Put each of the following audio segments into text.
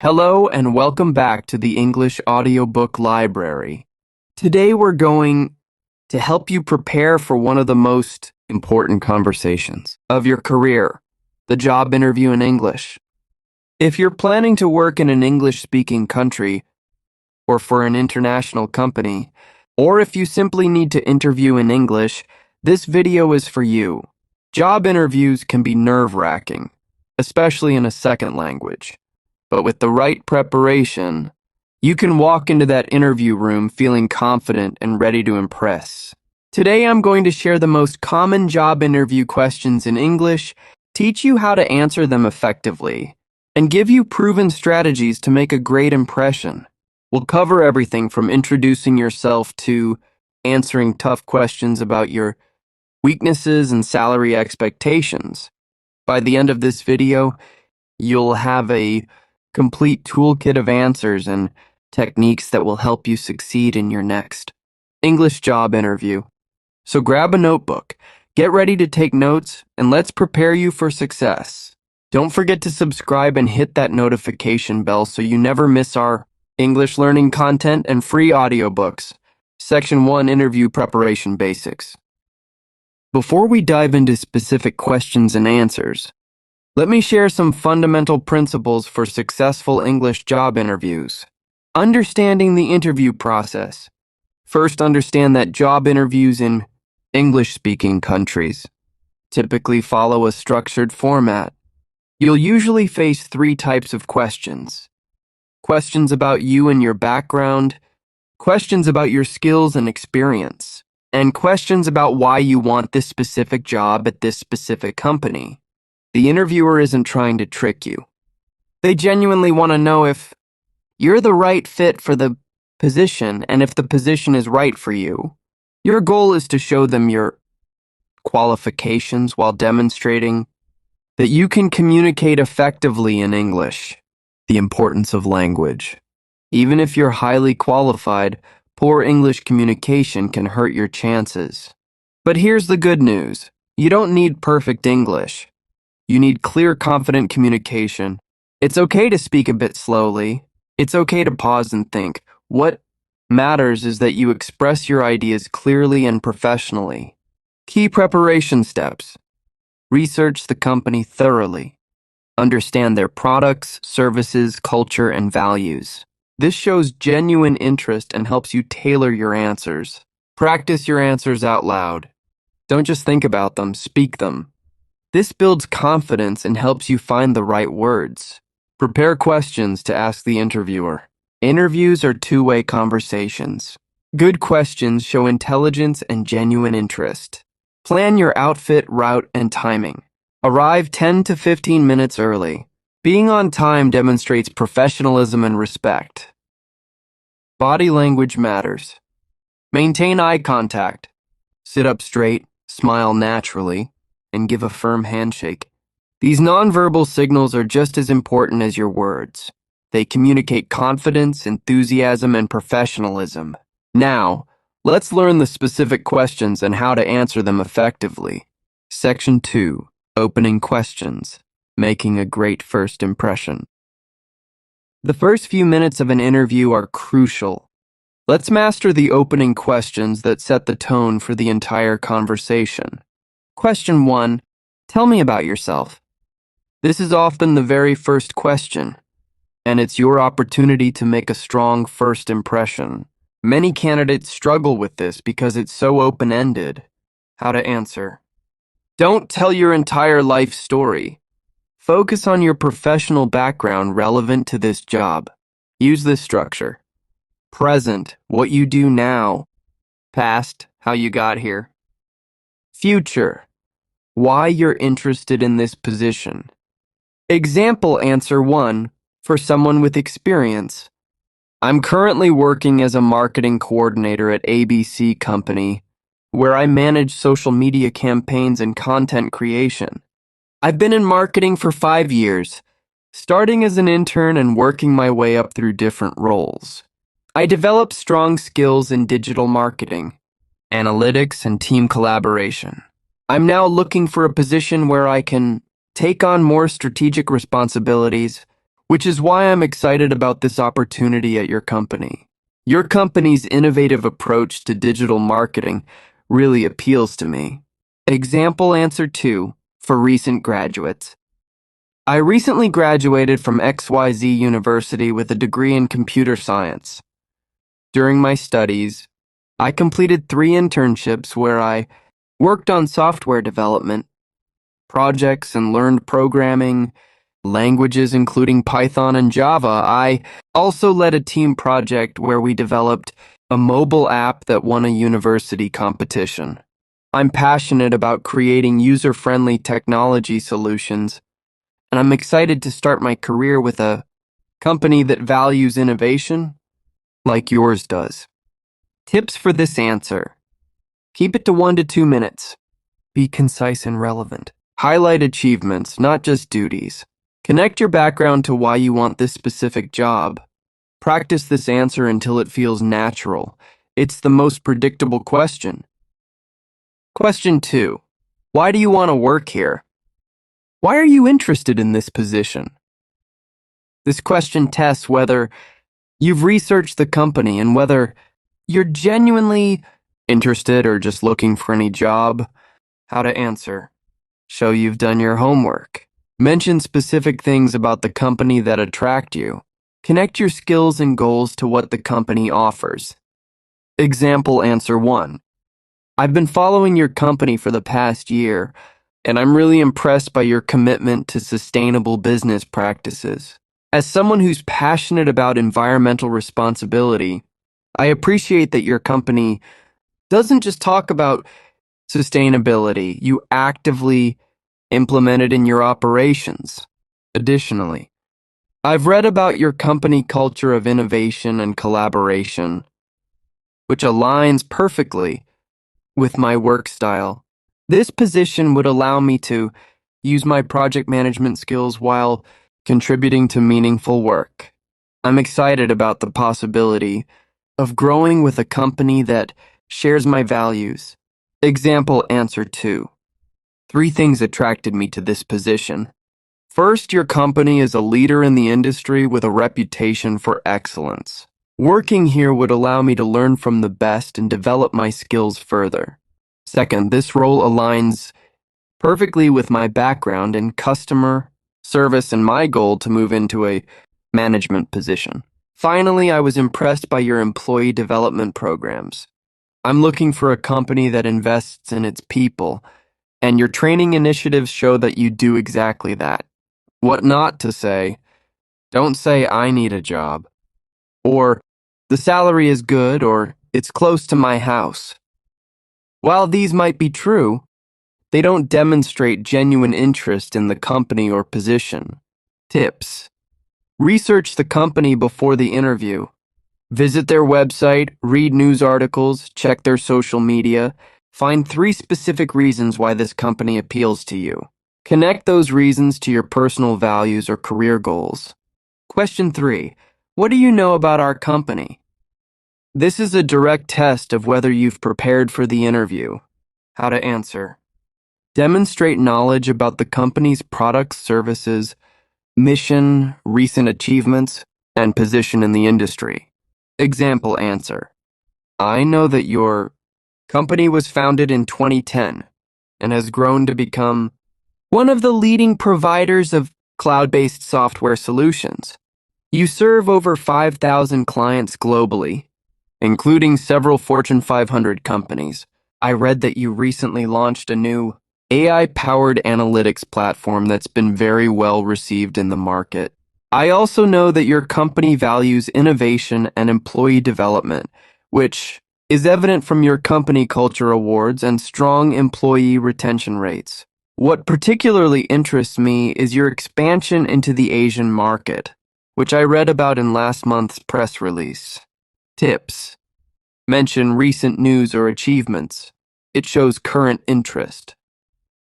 Hello and welcome back to the English Audiobook Library. Today we're going to help you prepare for one of the most important conversations of your career, the job interview in English. If you're planning to work in an English-speaking country or for an international company, or if you simply need to interview in English, this video is for you. Job interviews can be nerve-wracking, especially in a second language. But with the right preparation, you can walk into that interview room feeling confident and ready to impress. Today I'm going to share the most common job interview questions in English, teach you how to answer them effectively, and give you proven strategies to make a great impression. We'll cover everything from introducing yourself to answering tough questions about your weaknesses and salary expectations. By the end of this video, you'll have a complete toolkit of answers and techniques that will help you succeed in your next English job interview. So grab a notebook, get ready to take notes, and let's prepare you for success. Don't forget to subscribe and hit that notification bell so you never miss our English learning content and free audiobooks. Section 1, Interview Preparation Basics. Before we dive into specific questions and answers, let me share some fundamental principles for successful English job interviews. Understanding the interview process. First, understand that job interviews in English-speaking countries typically follow a structured format. You'll usually face 3 types of questions. Questions about you and your background, questions about your skills and experience, and questions about why you want this specific job at this specific company. The interviewer isn't trying to trick you. They genuinely want to know if you're the right fit for the position and if the position is right for you. Your goal is to show them your qualifications while demonstrating that you can communicate effectively in English. The importance of language. Even if you're highly qualified, poor English communication can hurt your chances. But here's the good news. You don't need perfect English. You need clear, confident communication. It's okay to speak a bit slowly. It's okay to pause and think. What matters is that you express your ideas clearly and professionally. Key preparation steps. Research the company thoroughly. Understand their products, services, culture, and values. This shows genuine interest and helps you tailor your answers. Practice your answers out loud. Don't just think about them, speak them. This builds confidence and helps you find the right words. Prepare questions to ask the interviewer. Interviews are two-way conversations. Good questions show intelligence and genuine interest. Plan your outfit, route, and timing. Arrive 10 to 15 minutes early. Being on time demonstrates professionalism and respect. Body language matters. Maintain eye contact. Sit up straight, smile naturally, and give a firm handshake. These nonverbal signals are just as important as your words. They communicate confidence, enthusiasm, and professionalism. Now, let's learn the specific questions and how to answer them effectively. Section 2, Opening Questions, Making a Great First Impression. The first few minutes of an interview are crucial. Let's master the opening questions that set the tone for the entire conversation. Question 1. Tell me about yourself. This is often the very first question, and it's your opportunity to make a strong first impression. Many candidates struggle with this because it's so open-ended. How to answer. Don't tell your entire life story. Focus on your professional background relevant to this job. Use this structure. Present, what you do now. Past, how you got here. Future, why you're interested in this position. Example answer 1, for someone with experience. I'm currently working as a marketing coordinator at ABC Company, where I manage social media campaigns and content creation. I've been in marketing for 5 years, starting as an intern and working my way up through different roles. I developed strong skills in digital marketing, analytics, and team collaboration. I'm now looking for a position where I can take on more strategic responsibilities, which is why I'm excited about this opportunity at your company. Your company's innovative approach to digital marketing really appeals to me. Example answer 2 for recent graduates. I recently graduated from XYZ University with a degree in computer science. During my studies, I completed 3 internships where I worked on software development, projects, and learned programming languages including Python and Java. I also led a team project where we developed a mobile app that won a university competition. I'm passionate about creating user-friendly technology solutions, and I'm excited to start my career with a company that values innovation like yours does. Tips for this answer. Keep it to 1 to 2 minutes. Be concise and relevant. Highlight achievements, not just duties. Connect your background to why you want this specific job. Practice this answer until it feels natural. It's the most predictable question. Question 2. Why do you want to work here? Why are you interested in this position? This question tests whether you've researched the company and whether you're genuinely interested or just looking for any job. How to answer. Show you've done your homework. Mention specific things about the company that attract you. Connect your skills and goals to what the company offers. Example answer 1. I've been following your company for the past year, and I'm really impressed by your commitment to sustainable business practices. As someone who's passionate about environmental responsibility, I appreciate that your company doesn't just talk about sustainability, you actively implement it in your operations. Additionally, I've read about your company culture of innovation and collaboration, which aligns perfectly with my work style. This position would allow me to use my project management skills while contributing to meaningful work. I'm excited about the possibility of growing with a company that shares my values. Example answer 2. 3 things attracted me to this position. First, your company is a leader in the industry with a reputation for excellence. Working here would allow me to learn from the best and develop my skills further. Second, this role aligns perfectly with my background in customer service and my goal to move into a management position. Finally, I was impressed by your employee development programs. I'm looking for a company that invests in its people, and your training initiatives show that you do exactly that. What not to say? Don't say I need a job, or the salary is good, or it's close to my house. While these might be true, they don't demonstrate genuine interest in the company or position. Tips. Research the company before the interview. Visit their website, read news articles, check their social media. Find 3 specific reasons why this company appeals to you. Connect those reasons to your personal values or career goals. Question 3. What do you know about our company? This is a direct test of whether you've prepared for the interview. How to answer. Demonstrate knowledge about the company's products, services, mission, recent achievements, and position in the industry. Example answer. I know that your company was founded in 2010 and has grown to become one of the leading providers of cloud-based software solutions. You serve over 5,000 clients globally, including several Fortune 500 companies. I read that you recently launched a new AI-powered analytics platform that's been very well received in the market. I also know that your company values innovation and employee development, which is evident from your company culture awards and strong employee retention rates. What particularly interests me is your expansion into the Asian market, which I read about in last month's press release. Tips. Mention recent news or achievements. It shows current interest.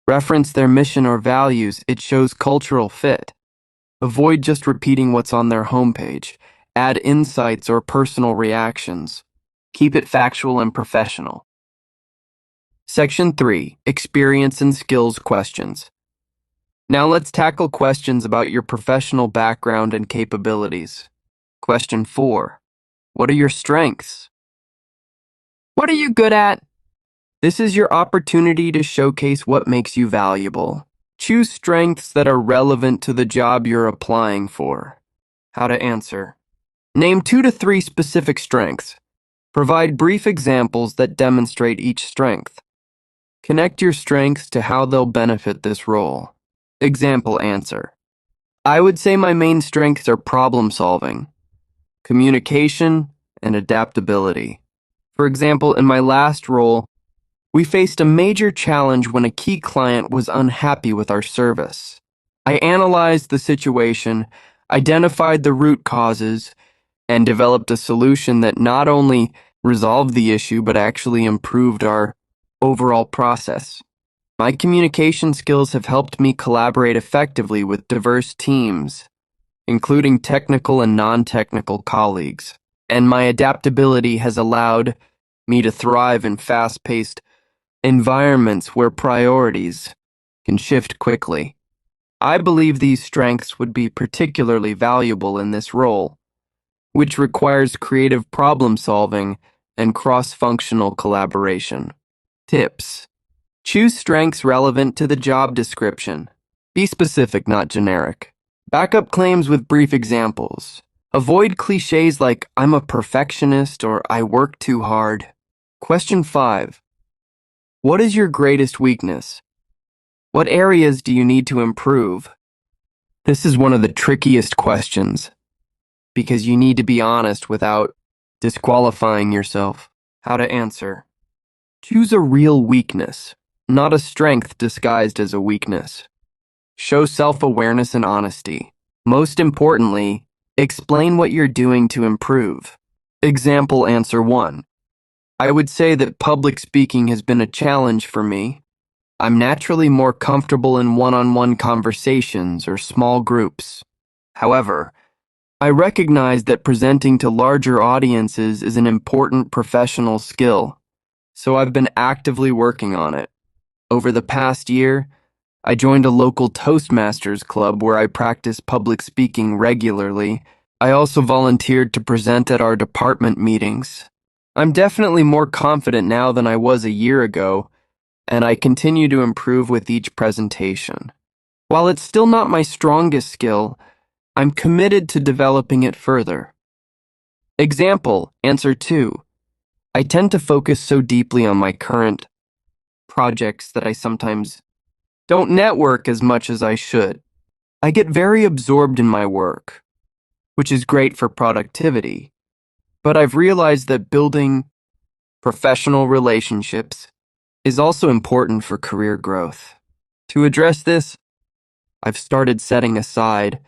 Reference their mission or values. It shows cultural fit. Avoid just repeating what's on their homepage. Add insights or personal reactions. Keep it factual and professional. Section 3. Experience and skills questions. Now let's tackle questions about your professional background and capabilities. Question 4. What are your strengths? What are you good at? This is your opportunity to showcase what makes you valuable. Choose strengths that are relevant to the job you're applying for. How to answer. Name 2 to 3 specific strengths. Provide brief examples that demonstrate each strength. Connect your strengths to how they'll benefit this role. Example answer. I would say my main strengths are problem solving, communication, and adaptability. For example, in my last role, we faced a major challenge when a key client was unhappy with our service. I analyzed the situation, identified the root causes, and developed a solution that not only resolved the issue but actually improved our overall process. My communication skills have helped me collaborate effectively with diverse teams, including technical and non-technical colleagues, and my adaptability has allowed me to thrive in fast-paced environments where priorities can shift quickly. I believe these strengths would be particularly valuable in this role, which requires creative problem solving and cross-functional collaboration. Tips. Choose strengths relevant to the job description. Be specific, not generic. Back up claims with brief examples. Avoid cliches like I'm a perfectionist or I work too hard. Question 5. What is your greatest weakness? What areas do you need to improve? This is one of the trickiest questions because you need to be honest without disqualifying yourself. How to answer. Choose a real weakness, not a strength disguised as a weakness. Show self-awareness and honesty. Most importantly, explain what you're doing to improve. Example answer 1. I would say that public speaking has been a challenge for me. I'm naturally more comfortable in one-on-one conversations or small groups. However, I recognize that presenting to larger audiences is an important professional skill, so I've been actively working on it. Over the past year, I joined a local Toastmasters club where I practice public speaking regularly. I also volunteered to present at our department meetings. I'm definitely more confident now than I was a year ago, and I continue to improve with each presentation. While it's still not my strongest skill, I'm committed to developing it further. Example, answer 2. I tend to focus so deeply on my current projects that I sometimes don't network as much as I should. I get very absorbed in my work, which is great for productivity, but I've realized that building professional relationships is also important for career growth. To address this, I've started setting aside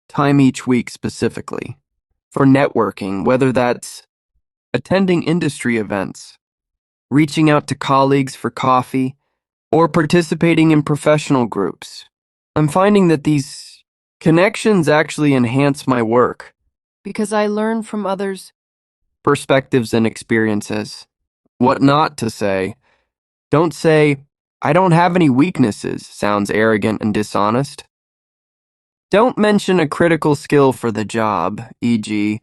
time each week specifically for networking, whether that's attending industry events, reaching out to colleagues for coffee, or participating in professional groups. I'm finding that these connections actually enhance my work because I learn from others' perspectives and experiences. What not to say. Don't say, I don't have any weaknesses, sounds arrogant and dishonest. Don't mention a critical skill for the job, e.g.,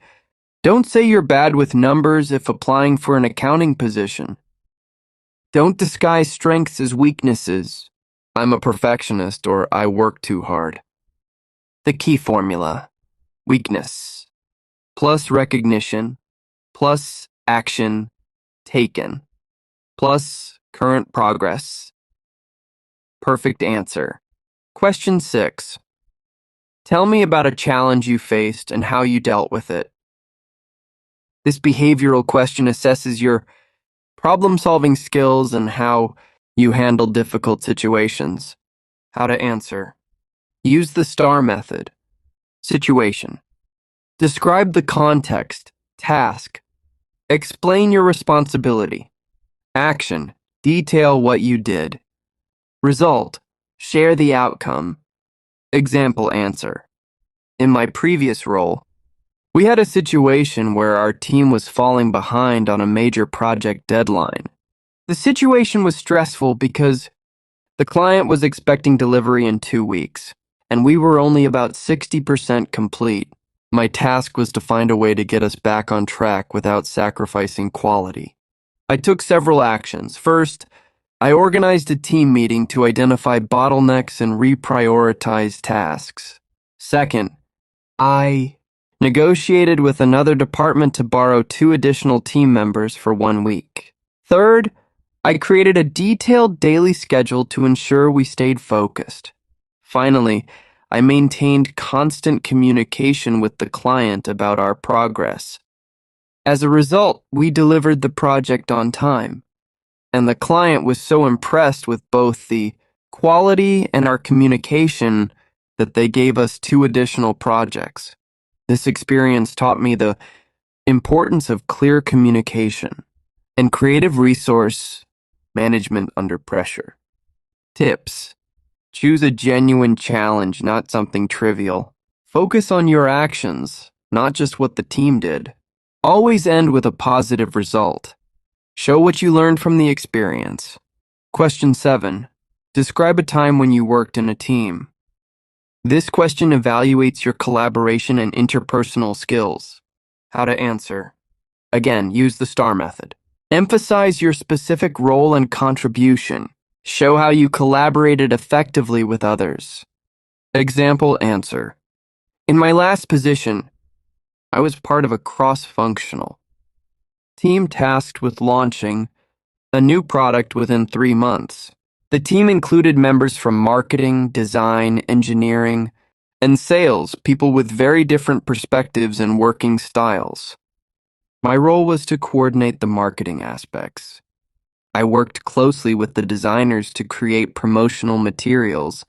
don't say you're bad with numbers if applying for an accounting position. Don't disguise strengths as weaknesses. I'm a perfectionist or I work too hard. The key formula. Weakness plus recognition plus action taken plus current progress. Perfect answer. Question 6. Tell me about a challenge you faced and how you dealt with it. This behavioral question assesses your problem-solving skills and how you handle difficult situations. How to answer. Use the STAR method. Situation. Describe the context, task. Explain your responsibility. Action. Detail what you did. Result. Share the outcome. Example answer. In my previous role, we had a situation where our team was falling behind on a major project deadline. The situation was stressful because The client was expecting delivery in 2 weeks, and we were only about 60% complete. My task was to find a way to get us back on track without sacrificing quality. I took several actions. First, I organized a team meeting to identify bottlenecks and reprioritize tasks. Second, I negotiated with another department to borrow 2 additional team members for 1 week. Third, I created a detailed daily schedule to ensure we stayed focused. Finally, I maintained constant communication with the client about our progress. As a result, we delivered the project on time, and the client was so impressed with both the quality and our communication that they gave us 2 additional projects. This experience taught me the importance of clear communication and creative resource management under pressure. Tips: choose a genuine challenge, not something trivial. Focus on your actions, not just what the team did. Always end with a positive result. Show what you learned from the experience. Question 7. Describe a time when you worked in a team. This question evaluates your collaboration and interpersonal skills. How to answer. Again, use the STAR method. Emphasize your specific role and contribution. Show how you collaborated effectively with others. Example answer. In my last position, I was part of a cross-functional team tasked with launching a new product within 3 months. The team included members from marketing, design, engineering, and sales, people with very different perspectives and working styles. My role was to coordinate the marketing aspects. I worked closely with the designers to create promotional materials,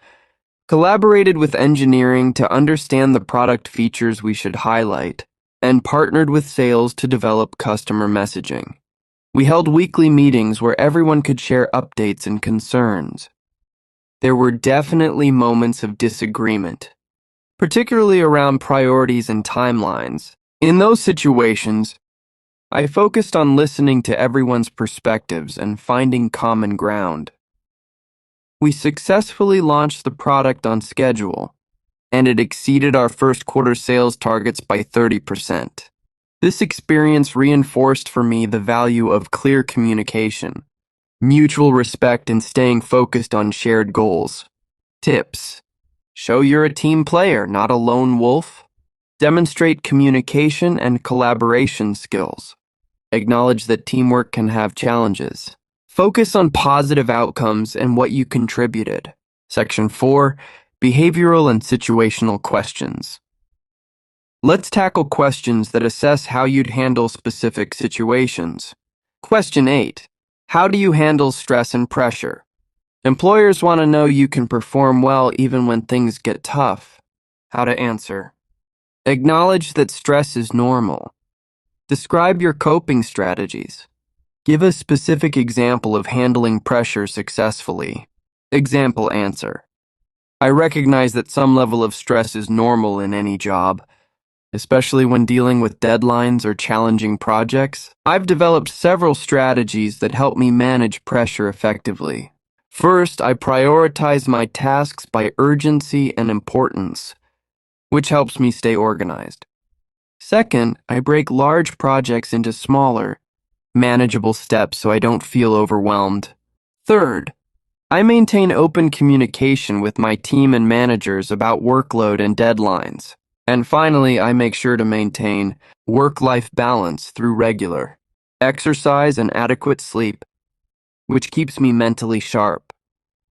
collaborated with engineering to understand the product features we should highlight, and partnered with sales to develop customer messaging. We held weekly meetings where everyone could share updates and concerns. There were definitely moments of disagreement, particularly around priorities and timelines. In those situations, I focused on listening to everyone's perspectives and finding common ground. We successfully launched the product on schedule, and it exceeded our first quarter sales targets by 30%. This experience reinforced for me the value of clear communication, mutual respect, and staying focused on shared goals. Tips: show you're a team player, not a lone wolf. Demonstrate communication and collaboration skills. Acknowledge that teamwork can have challenges. Focus on positive outcomes and what you contributed. Section 4. Behavioral and situational questions. Let's tackle questions that assess how you'd handle specific situations. Question 8. How do you handle stress and pressure? Employers want to know you can perform well even when things get tough. How to answer. Acknowledge that stress is normal. Describe your coping strategies. Give a specific example of handling pressure successfully. Example answer. I recognize that some level of stress is normal in any job, especially when dealing with deadlines or challenging projects. I've developed several strategies that help me manage pressure effectively. First, I prioritize my tasks by urgency and importance, which helps me stay organized. Second, I break large projects into smaller, manageable steps so I don't feel overwhelmed. Third, I maintain open communication with my team and managers about workload and deadlines. And finally, I make sure to maintain work-life balance through regular exercise and adequate sleep, which keeps me mentally sharp.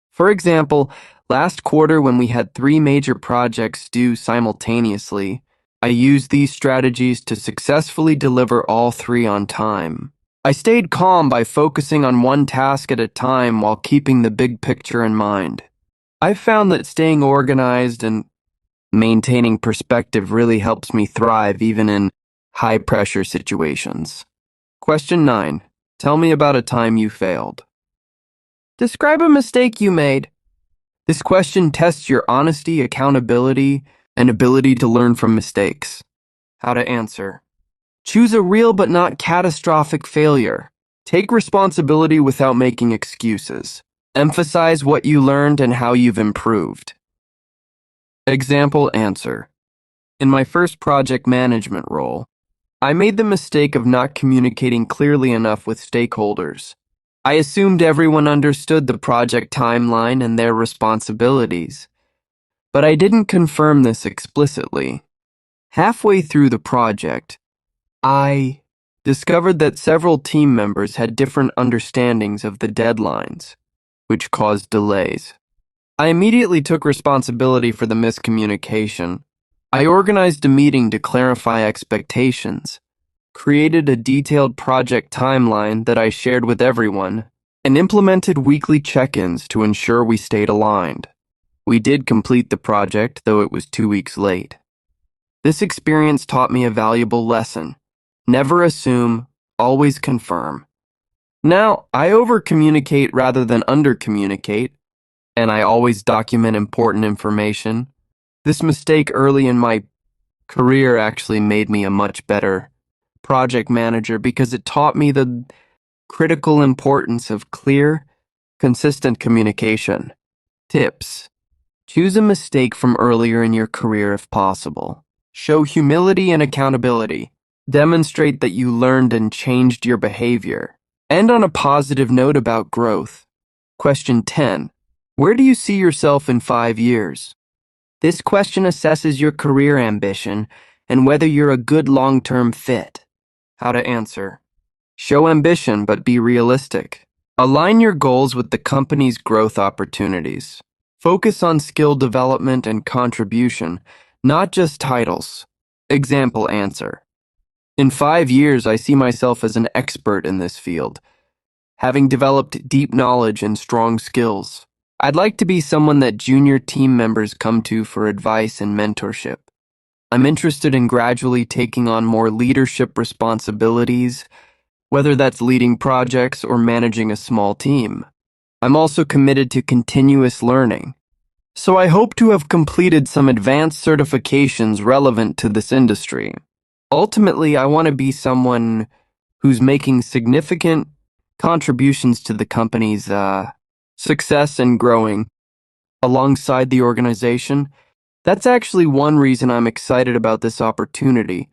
For example, last quarter when we had 3 major projects due simultaneously, I used these strategies to successfully deliver all 3 on time. I stayed calm by focusing on one task at a time while keeping the big picture in mind. I've found that staying organized and maintaining perspective really helps me thrive even in high-pressure situations. Question 9. Tell me about a time you failed. Describe a mistake you made. This question tests your honesty, accountability, and ability to learn from mistakes. How to answer. Choose a real but not catastrophic failure. Take responsibility without making excuses. Emphasize what you learned and how you've improved. Example answer. In my first project management role, I made the mistake of not communicating clearly enough with stakeholders. I assumed everyone understood the project timeline and their responsibilities, but I didn't confirm this explicitly. Halfway through the project, I discovered that several team members had different understandings of the deadlines, which caused delays. I immediately took responsibility for the miscommunication. I organized a meeting to clarify expectations, created a detailed project timeline that I shared with everyone, and implemented weekly check-ins to ensure we stayed aligned. We did complete the project, though it was 2 weeks late. This experience taught me a valuable lesson. Never assume, always confirm. Now, I over-communicate rather than under-communicate, and I always document important information. This mistake early in my career actually made me a much better project manager because it taught me the critical importance of clear, consistent communication. Tips. Choose a mistake from earlier in your career if possible. Show humility and accountability. Demonstrate that you learned and changed your behavior. End on a positive note about growth. Question 10. Where do you see yourself in 5 years? This question assesses your career ambition and whether you're a good long-term fit. How to answer. Show ambition, but be realistic. Align your goals with the company's growth opportunities. Focus on skill development and contribution, not just titles. Example answer. In 5 years, I see myself as an expert in this field, having developed deep knowledge and strong skills. I'd like to be someone that junior team members come to for advice and mentorship. I'm interested in gradually taking on more leadership responsibilities, whether that's leading projects or managing a small team. I'm also committed to continuous learning, so I hope to have completed some advanced certifications relevant to this industry. Ultimately, I want to be someone who's making significant contributions to the company's success and growing alongside the organization. That's actually one reason I'm excited about this opportunity.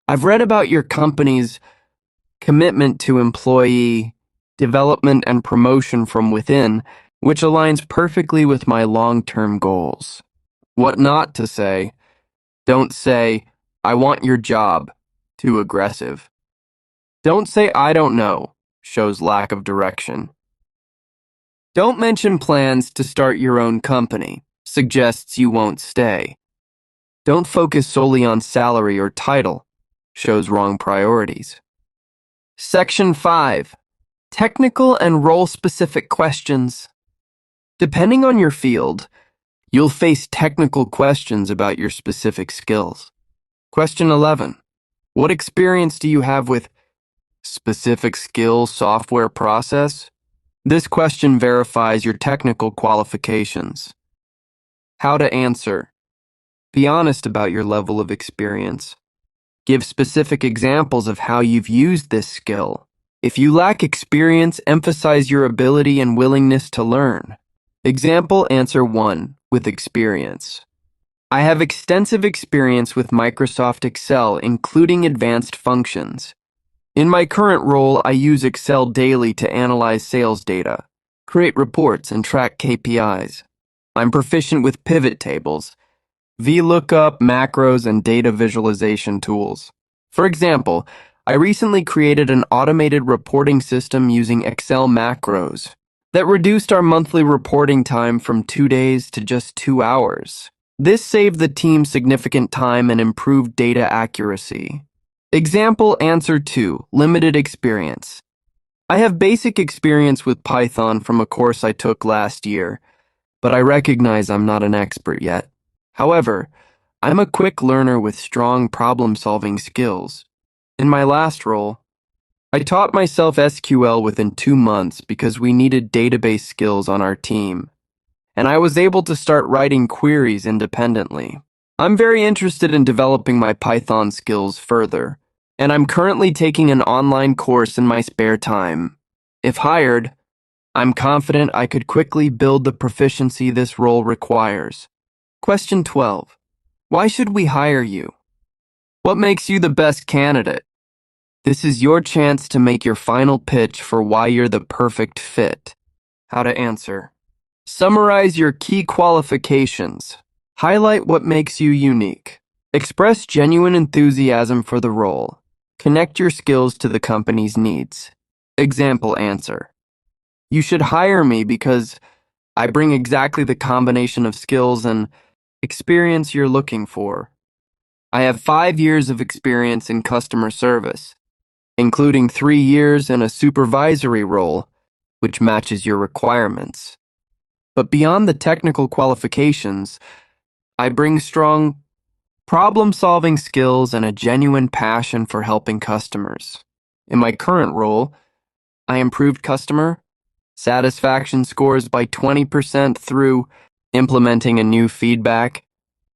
I've read about your company's commitment to employee development and promotion from within, which aligns perfectly with my long-term goals. What not to say? Don't say, "I want your job." Too aggressive. Don't say, "I don't know." Shows lack of direction. Don't mention plans to start your own company. Suggests you won't stay. Don't focus solely on salary or title. Shows wrong priorities. Section 5. Technical and role-specific questions. Depending on your field, you'll face technical questions about your specific skills. Question 11. What experience do you have with specific skill software process? This question verifies your technical qualifications. How to answer. Be honest about your level of experience. Give specific examples of how you've used this skill. If you lack experience, emphasize your ability and willingness to learn. Example answer 1 with experience. I have extensive experience with Microsoft Excel, including advanced functions. In my current role, I use Excel daily to analyze sales data, create reports, and track KPIs. I'm proficient with pivot tables, VLOOKUP, macros, and data visualization tools. For example, I recently created an automated reporting system using Excel macros that reduced our monthly reporting time from 2 days to just 2 hours. This saved the team significant time and improved data accuracy. Example answer 2, limited experience. I have basic experience with Python from a course I took last year, but I recognize I'm not an expert yet. However, I'm a quick learner with strong problem-solving skills. In my last role, I taught myself SQL within 2 months because we needed database skills on our team, and I was able to start writing queries independently. I'm very interested in developing my Python skills further, and I'm currently taking an online course in my spare time. If hired, I'm confident I could quickly build the proficiency this role requires. Question 12. Why should we hire you? What makes you the best candidate? This is your chance to make your final pitch for why you're the perfect fit. How to answer. Summarize your key qualifications. Highlight what makes you unique. Express genuine enthusiasm for the role. Connect your skills to the company's needs. Example answer. You should hire me because I bring exactly the combination of skills and experience you're looking for. I have 5 years of experience in customer service, including 3 years in a supervisory role, which matches your requirements. But beyond the technical qualifications, I bring strong problem-solving skills and a genuine passion for helping customers. In my current role, I improved customer satisfaction scores by 20% through implementing a new feedback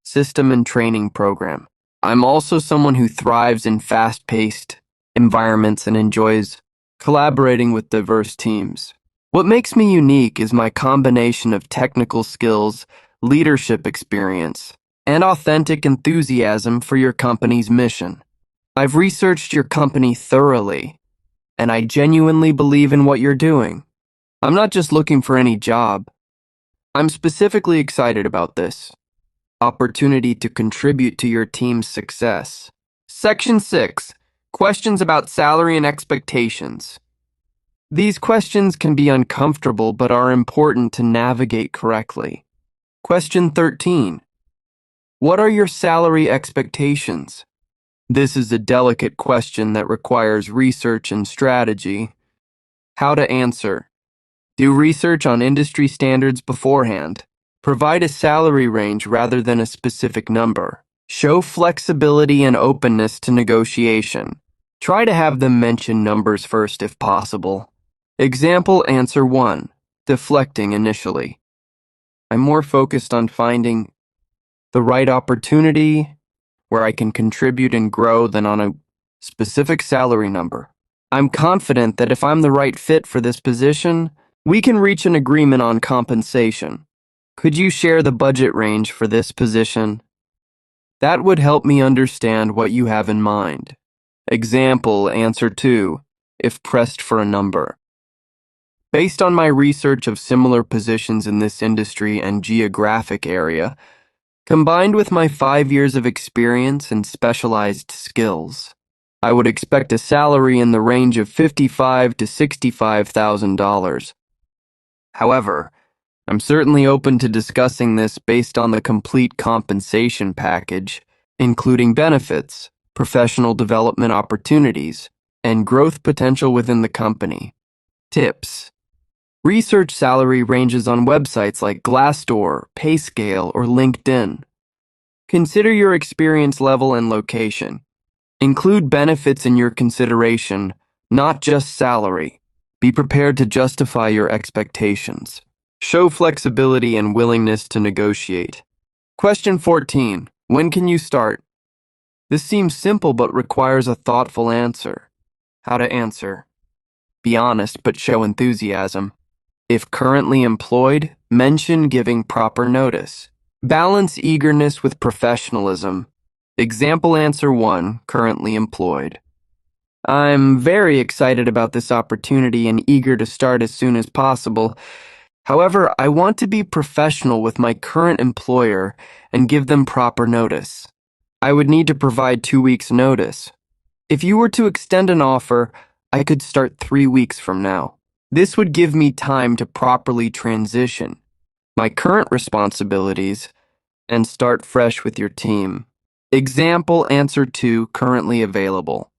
system and training program. I'm also someone who thrives in fast-paced environments and enjoys collaborating with diverse teams. What makes me unique is my combination of technical skills, leadership experience, and authentic enthusiasm for your company's mission. I've researched your company thoroughly, and I genuinely believe in what you're doing. I'm not just looking for any job. I'm specifically excited about this opportunity to contribute to your team's success. Section 6. Questions about salary and expectations. These questions can be uncomfortable but are important to navigate correctly. Question 13. What are your salary expectations? This is a delicate question that requires research and strategy. How to answer. Do research on industry standards beforehand. Provide a salary range rather than a specific number. Show flexibility and openness to negotiation. Try to have them mention numbers first if possible. Example answer 1. Deflecting initially. I'm more focused on finding the right opportunity where I can contribute and grow than on a specific salary number. I'm confident that if I'm the right fit for this position, we can reach an agreement on compensation. Could you share the budget range for this position? That would help me understand what you have in mind. Example answer 2, if pressed for a number. Based on my research of similar positions in this industry and geographic area, combined with my 5 years of experience and specialized skills, I would expect a salary in the range of $55,000 to $65,000. However, I'm certainly open to discussing this based on the complete compensation package, including benefits, professional development opportunities, and growth potential within the company. Tips. Research salary ranges on websites like Glassdoor, PayScale, or LinkedIn. Consider your experience level and location. Include benefits in your consideration, not just salary. Be prepared to justify your expectations. Show flexibility and willingness to negotiate. Question 14. When can you start? This seems simple but requires a thoughtful answer. How to answer. Be honest but show enthusiasm. If currently employed, mention giving proper notice. Balance eagerness with professionalism. Example answer 1, currently employed. I'm very excited about this opportunity and eager to start as soon as possible. However, I want to be professional with my current employer and give them proper notice. I would need to provide 2 weeks' notice. If you were to extend an offer, I could start 3 weeks from now. This would give me time to properly transition my current responsibilities and start fresh with your team. Example answer 2, currently available.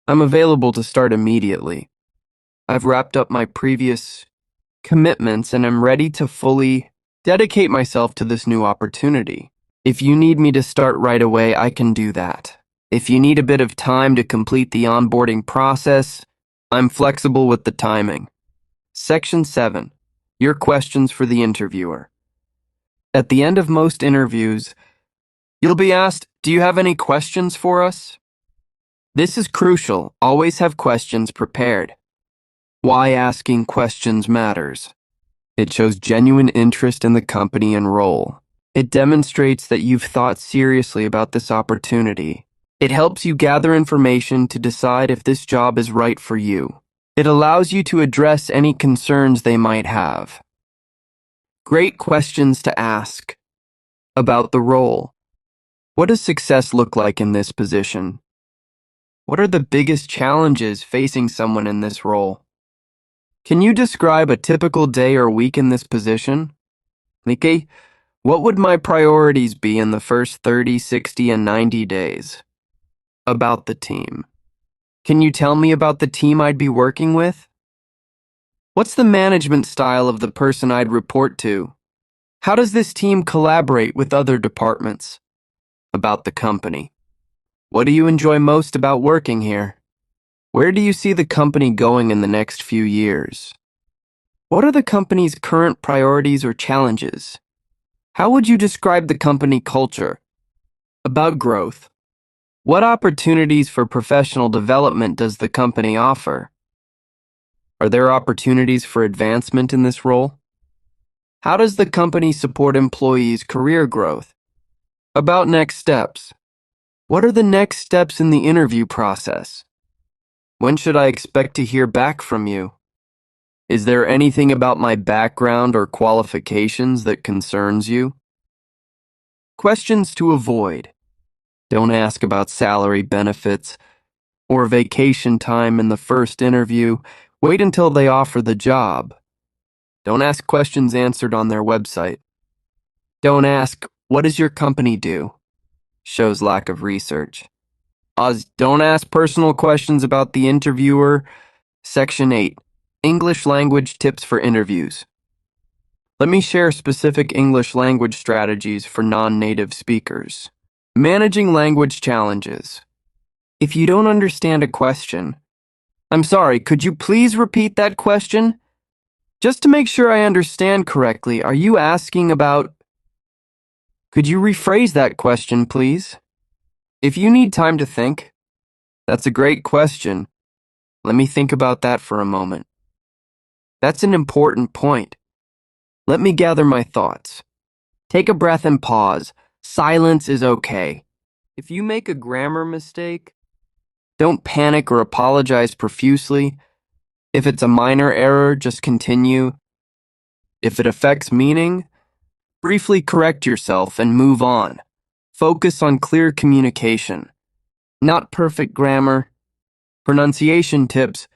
I'm available to start immediately. I've wrapped up my previous commitments and am ready to fully dedicate myself to this new opportunity. If you need me to start right away, I can do that. If you need a bit of time to complete the onboarding process, I'm flexible with the timing. Section 7. Your questions for the interviewer. At the end of most interviews, you'll be asked, "Do you have any questions for us?" This is crucial. Always have questions prepared. why asking questions matters. It shows genuine interest in the company and role. It demonstrates that you've thought seriously about this opportunity. It helps you gather information to decide if this job is right for you. It allows you to address any concerns they might have. Great questions to ask. About the role. What does success look like in this position? What are the biggest challenges facing someone in this role? Can you describe a typical day or week in this position? Nikki, what would my priorities be in the first 30, 60, and 90 days? About the team. Can you tell me about the team I'd be working with? What's the management style of the person I'd report to? How does this team collaborate with other departments? About the company. What do you enjoy most about working here? Where do you see the company going in the next few years? What are the company's current priorities or challenges? How would you describe the company culture? About growth. What opportunities for professional development does the company offer? Are there opportunities for advancement in this role? How does the company support employees' career growth? About next steps. What are the next steps in the interview process? When should I expect to hear back from you? Is there anything about my background or qualifications that concerns you? Questions to avoid. Don't ask about salary, benefits, or vacation time in the first interview. Wait until they offer the job. Don't ask questions answered on their website. Don't ask, what does your company do? Shows lack of research. Don't ask personal questions about the interviewer. Section 8. English language tips for interviews. Let me share specific English language strategies for non-native speakers. Managing language challenges. If you don't understand a question, I'm sorry, could you please repeat that question? Just to make sure I understand correctly, are you asking about... Could you rephrase that question, please? If you need time to think, that's a great question. Let me think about that for a moment. That's an important point. Let me gather my thoughts. Take a breath and pause. Silence is okay. If you make a grammar mistake, don't panic or apologize profusely. If it's a minor error, just continue. If it affects meaning, briefly correct yourself and move on. Focus on clear communication, not perfect grammar. Pronunciation tips.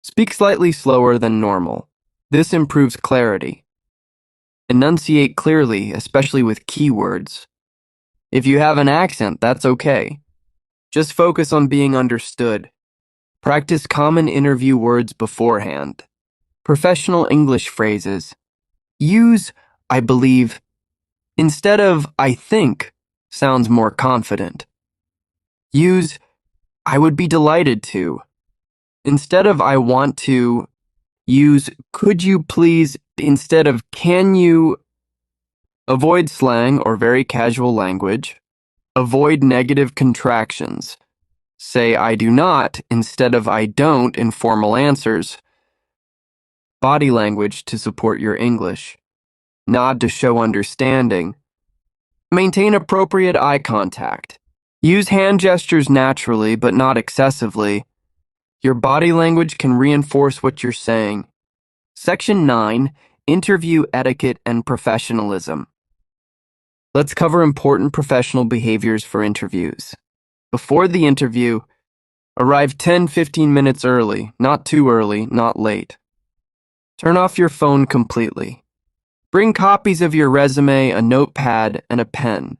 Speak slightly slower than normal. This improves clarity. Enunciate clearly, especially with keywords. If you have an accent, that's okay. Just focus on being understood. Practice common interview words beforehand. Professional English phrases. Use I believe instead of I think. Sounds more confident. Use I would be delighted to. Instead of I want to, use could you please instead of can you. Avoid slang or very casual language. Avoid negative contractions. Say I do not instead of I don't in formal answers. Body language to support your English. Nod to show understanding. Maintain appropriate eye contact. Use hand gestures naturally but not excessively. Your body language can reinforce what you're saying. Section 9. Interview etiquette and professionalism. Let's cover important professional behaviors for interviews. Before the interview, arrive 10-15 minutes early, not too early, not late. Turn off your phone completely. Bring copies of your resume, a notepad, and a pen.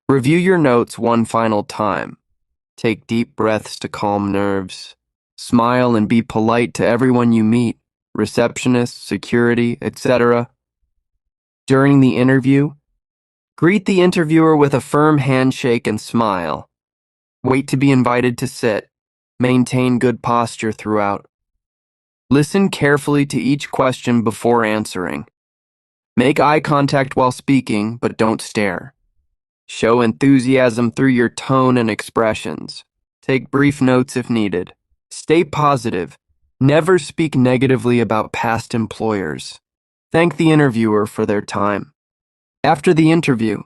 Review your notes one final time. Take deep breaths to calm nerves. Smile and be polite to everyone you meet, receptionists, security, etc. During the interview, greet the interviewer with a firm handshake and smile. Wait to be invited to sit. Maintain good posture throughout. Listen carefully to each question before answering. Make eye contact while speaking, but don't stare. Show enthusiasm through your tone and expressions. Take brief notes if needed. Stay positive. Never speak negatively about past employers. Thank the interviewer for their time. After the interview,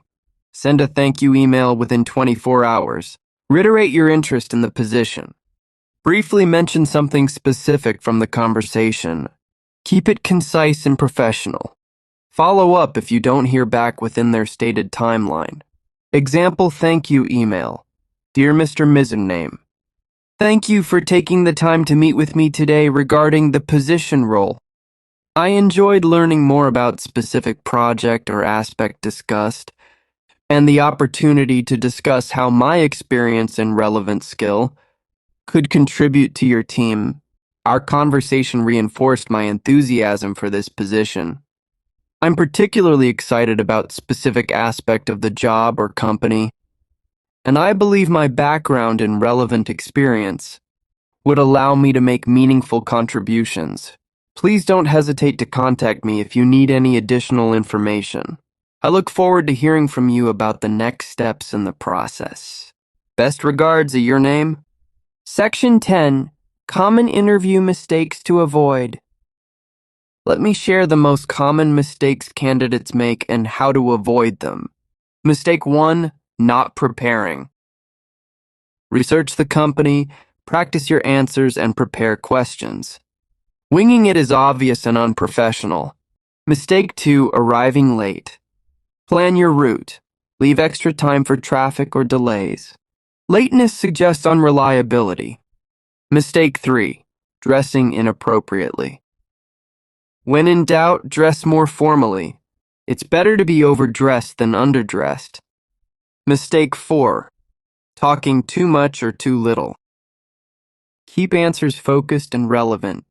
send a thank you email within 24 hours. Reiterate your interest in the position. Briefly mention something specific from the conversation. Keep it concise and professional. Follow up if you don't hear back within their stated timeline. Example thank you email. Dear Mr. Name. Thank you for taking the time to meet with me today regarding the position role. I enjoyed learning more about specific project or aspect discussed, and the opportunity to discuss how my experience and relevant skill could contribute to your team. Our conversation reinforced my enthusiasm for this position. I'm particularly excited about specific aspect of the job or company, and I believe my background and relevant experience would allow me to make meaningful contributions. Please don't hesitate to contact me if you need any additional information. I look forward to hearing from you about the next steps in the process. Best regards, your name? Section 10. Common interview mistakes to avoid. Let me share the most common mistakes candidates make and how to avoid them. Mistake 1. Not preparing. Research the company, practice your answers, and prepare questions. Winging it is obvious and unprofessional. Mistake 2. Arriving late. Plan your route. Leave extra time for traffic or delays. Lateness suggests unreliability. Mistake 3. Dressing inappropriately. When in doubt, dress more formally. It's better to be overdressed than underdressed. Mistake 4. Talking too much or too little. Keep answers focused and relevant.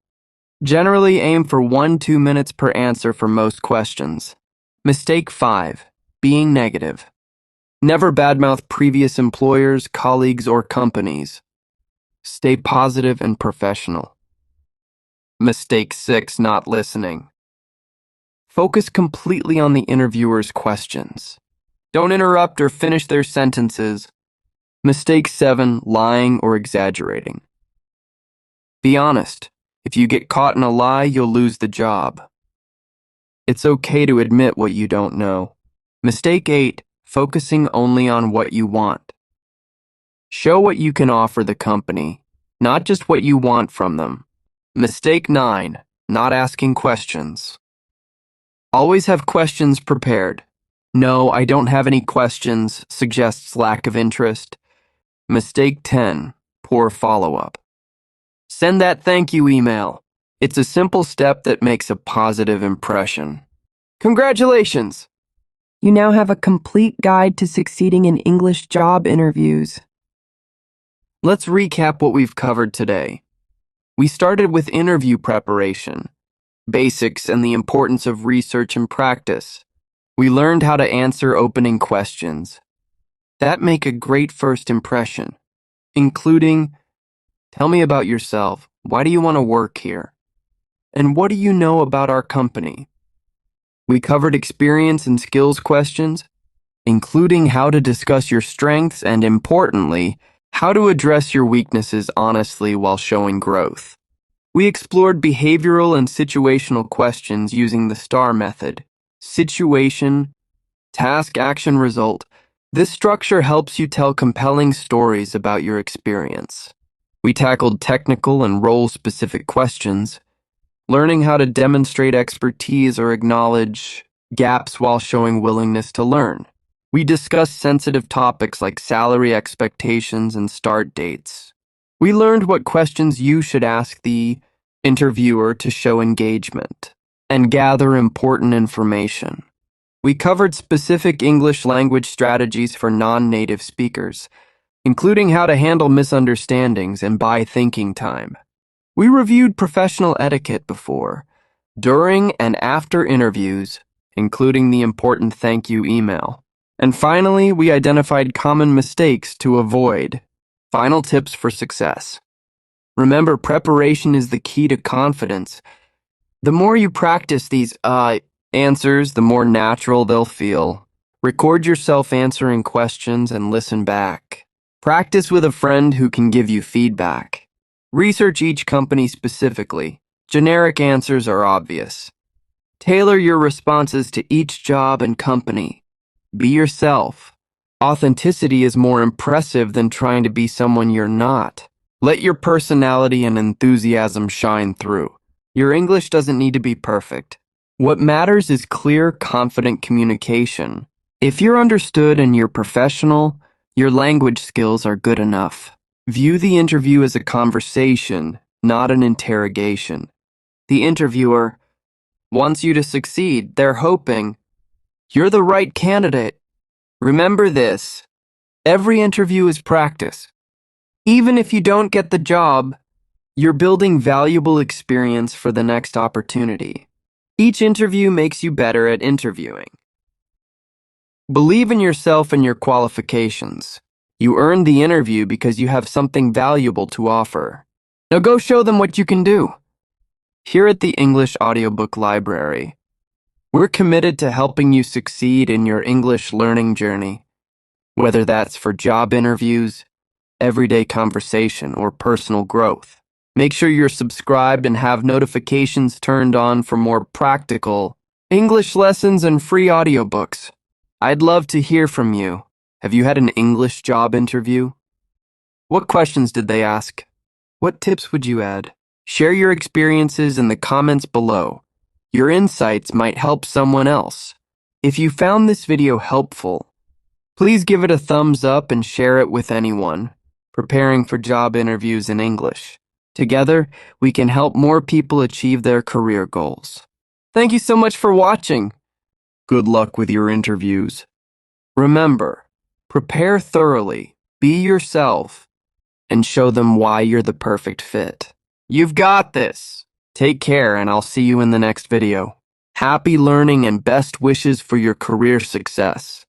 Generally aim for 1-2 minutes per answer for most questions. Mistake 5. Being negative. Never badmouth previous employers, colleagues, or companies. Stay positive and professional. Mistake 6. Not listening. Focus completely on the interviewer's questions. Don't interrupt or finish their sentences. Mistake 7. Lying or exaggerating. Be honest. If you get caught in a lie, you'll lose the job. It's okay to admit what you don't know. Mistake 8. Focusing only on what you want. Show what you can offer the company, not just what you want from them. Mistake 9. Not asking questions. Always have questions prepared. No, I don't have any questions suggests lack of interest. Mistake 10. Poor follow-up. Send that thank you email. It's a simple step that makes a positive impression. Congratulations! You now have a complete guide to succeeding in English job interviews. Let's recap what we've covered today. We started with interview preparation, basics, and the importance of research and practice. We learned how to answer opening questions that make a great first impression, including, tell me about yourself, why do you want to work here, and what do you know about our company? We covered experience and skills questions, including how to discuss your strengths and, importantly, how to address your weaknesses honestly while showing growth. We explored behavioral and situational questions using the STAR method. Situation, task, action, result. This structure helps you tell compelling stories about your experience. We tackled technical and role-specific questions, learning how to demonstrate expertise or acknowledge gaps while showing willingness to learn. We discussed sensitive topics like salary expectations and start dates. We learned what questions you should ask the interviewer to show engagement and gather important information. We covered specific English language strategies for non-native speakers, including how to handle misunderstandings and buy thinking time. We reviewed professional etiquette before, during, and after interviews, including the important thank you email. And finally, we identified common mistakes to avoid. Final tips for success. Remember, preparation is the key to confidence. The more you practice these answers, the more natural they'll feel. Record yourself answering questions and listen back. Practice with a friend who can give you feedback. Research each company specifically. Generic answers are obvious. Tailor your responses to each job and company. Be yourself. Authenticity is more impressive than trying to be someone you're not. Let your personality and enthusiasm shine through. Your English doesn't need to be perfect. What matters is clear, confident communication. If you're understood and you're professional, your language skills are good enough. View the interview as a conversation, not an interrogation. The interviewer wants you to succeed. They're hoping you're the right candidate. Remember this: every interview is practice. Even if you don't get the job, you're building valuable experience for the next opportunity. Each interview makes you better at interviewing. Believe in yourself and your qualifications. You earned the interview because you have something valuable to offer. Now go show them what you can do. Here at the English Audiobook Library, we're committed to helping you succeed in your English learning journey, whether that's for job interviews, everyday conversation, or personal growth. Make sure you're subscribed and have notifications turned on for more practical English lessons and free audiobooks. I'd love to hear from you. Have you had an English job interview? What questions did they ask? What tips would you add? Share your experiences in the comments below. Your insights might help someone else. If you found this video helpful, please give it a thumbs up and share it with anyone preparing for job interviews in English. Together, we can help more people achieve their career goals. Thank you so much for watching. Good luck with your interviews. Remember, prepare thoroughly, be yourself, and show them why you're the perfect fit. You've got this. Take care, and I'll see you in the next video. Happy learning and best wishes for your career success.